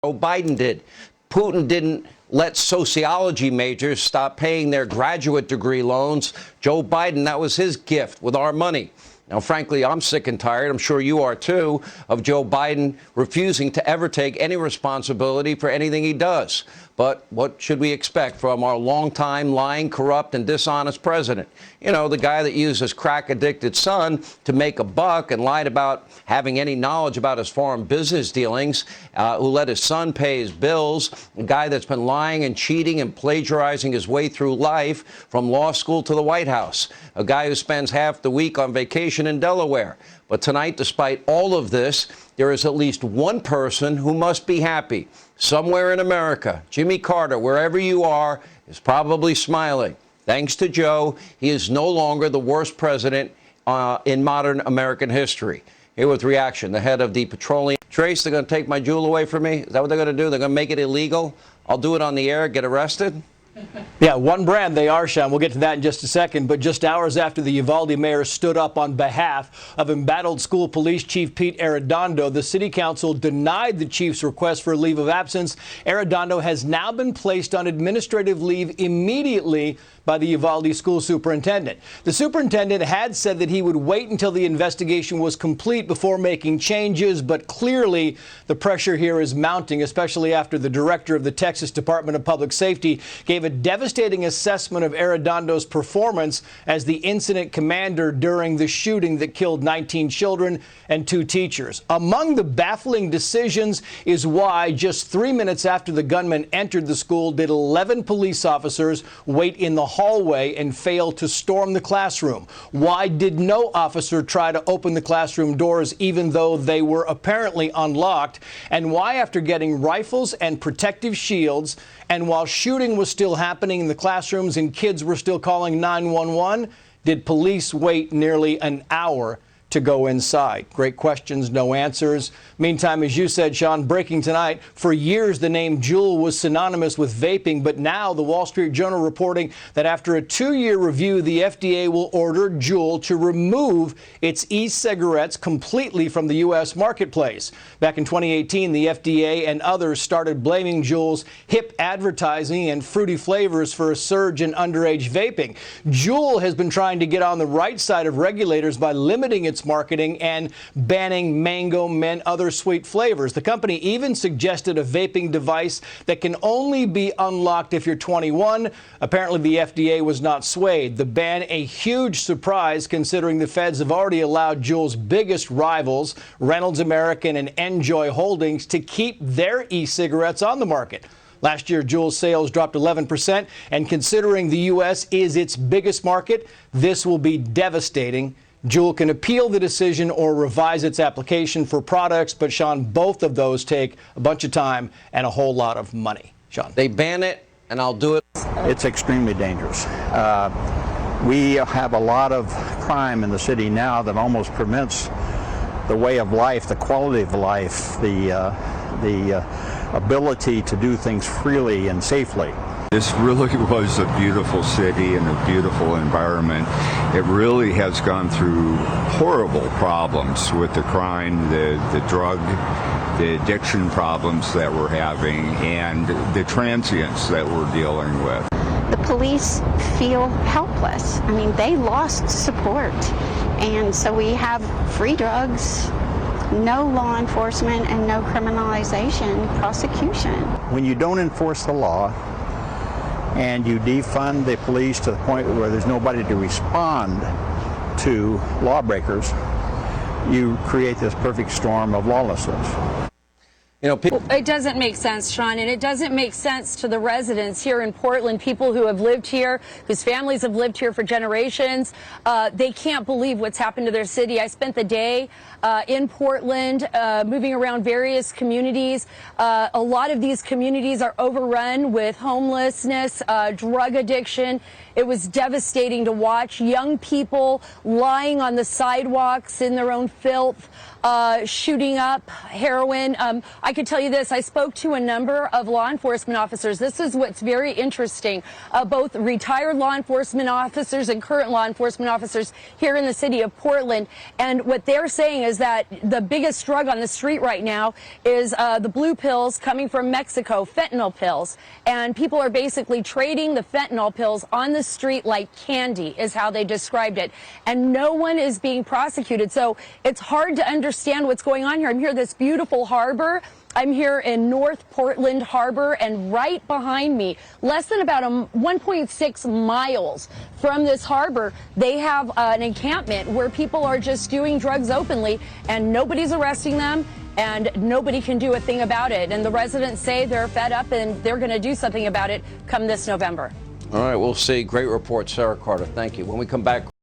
Joe Biden did. Putin didn't let sociology majors stop paying their graduate degree loans. Joe Biden, that was his gift with our money. Now, frankly, I'm sick and tired, I'm sure you are too, of Joe Biden refusing to ever take any responsibility for anything he does. But what should we expect from our longtime lying, corrupt, and dishonest president? You know, the guy that used his crack-addicted son to make a buck and lied about having any knowledge about his foreign business dealings, who let his son pay his bills, a guy that's been lying and cheating and plagiarizing his way through life from law school to the White House, a guy who spends half the week on vacation in Delaware. But tonight, despite all of this, there is at least one person who must be happy. Somewhere in America, Jimmy Carter, wherever you are, is probably smiling. Thanks to Joe, he is no longer the worst president in modern American history. Here with reaction, the head of the petroleum. Trace, they're going to take my jewel away from me? Is that what they're going to do? They're going to make it illegal? I'll do it on the air, get arrested? Yeah, one brand they are, Sean. We'll get to that in just a second. But just hours after the Uvalde mayor stood up on behalf of embattled school police chief Pete Arredondo, the city council denied the chief's request for a leave of absence. Arredondo has now been placed on administrative leave immediately by the Uvalde school superintendent. The superintendent had said that he would wait until the investigation was complete before making changes, but clearly the pressure here is mounting, especially after the director of the Texas Department of Public Safety gave a devastating assessment of Arredondo's performance as the incident commander during the shooting that killed 19 children and 2 teachers. Among the baffling decisions is why just 3 minutes after the gunman entered the school did 11 police officers wait in the hallway and fail to storm the classroom. Why did no officer try to open the classroom doors even though they were apparently unlocked? And why, after getting rifles and protective shields, and while shooting was still happening in the classrooms and kids were still calling 911, did police wait nearly an hour to go inside? Great questions, no answers. Meantime, as you said, Sean, breaking tonight, for years the name Juul was synonymous with vaping, but now the Wall Street Journal reporting that after a 2-year review, the FDA will order Juul to remove its e-cigarettes completely from the U.S. marketplace. Back in 2018, the FDA and others started blaming Juul's hip advertising and fruity flavors for a surge in underage vaping. Juul has been trying to get on the right side of regulators by limiting its marketing and banning mango, mint, other sweet flavors. The company even suggested a vaping device that can only be unlocked if you're 21. Apparently, the FDA was not swayed. The ban, a huge surprise considering the feds have already allowed Juul's biggest rivals, Reynolds American and Enjoy Holdings, to keep their e-cigarettes on the market. Last year, Juul's sales dropped 11%, and considering the U.S. is its biggest market, this will be devastating. Juul can appeal the decision or revise its application for products, but, Sean, both of those take a bunch of time and a whole lot of money. Sean. They ban it, and I'll do it. It's extremely dangerous. We have a lot of crime in the city now that almost prevents the way of life, the quality of life, the ability to do things freely and safely. This really was a beautiful city and a beautiful environment. It really has gone through horrible problems with the crime, the drug, the addiction problems that we're having, and the transients that we're dealing with. The police feel helpless. I mean, they lost support. And so we have free drugs, no law enforcement, and no criminalization, prosecution. When you don't enforce the law, and you defund the police to the point where there's nobody to respond to lawbreakers, you create this perfect storm of lawlessness. You know, people. It doesn't make sense, Sean, and it doesn't make sense to the residents here in Portland, people who have lived here, whose families have lived here for generations. They can't believe what's happened to their city. I spent the day in Portland, moving around various communities. A lot of these communities are overrun with homelessness, drug addiction. It was devastating to watch young people lying on the sidewalks in their own filth. shooting up, heroin. I could tell you this, I spoke to a number of law enforcement officers. This is what's very interesting. Both retired law enforcement officers and current law enforcement officers here in the city of Portland. And what they're saying is that the biggest drug on the street right now is the blue pills coming from Mexico, fentanyl pills. And people are basically trading the fentanyl pills on the street like candy, is how they described it. And no one is being prosecuted. So it's hard to understand what's going on here. I'm here at this beautiful harbor. I'm here in North Portland Harbor, and right behind me, less than about 1.6 miles from this harbor, they have an encampment where people are just doing drugs openly, and nobody's arresting them, and nobody can do a thing about it. And the residents say they're fed up, and they're going to do something about it come this November. All right, we'll see. Great report, Sarah Carter. Thank you. When we come back.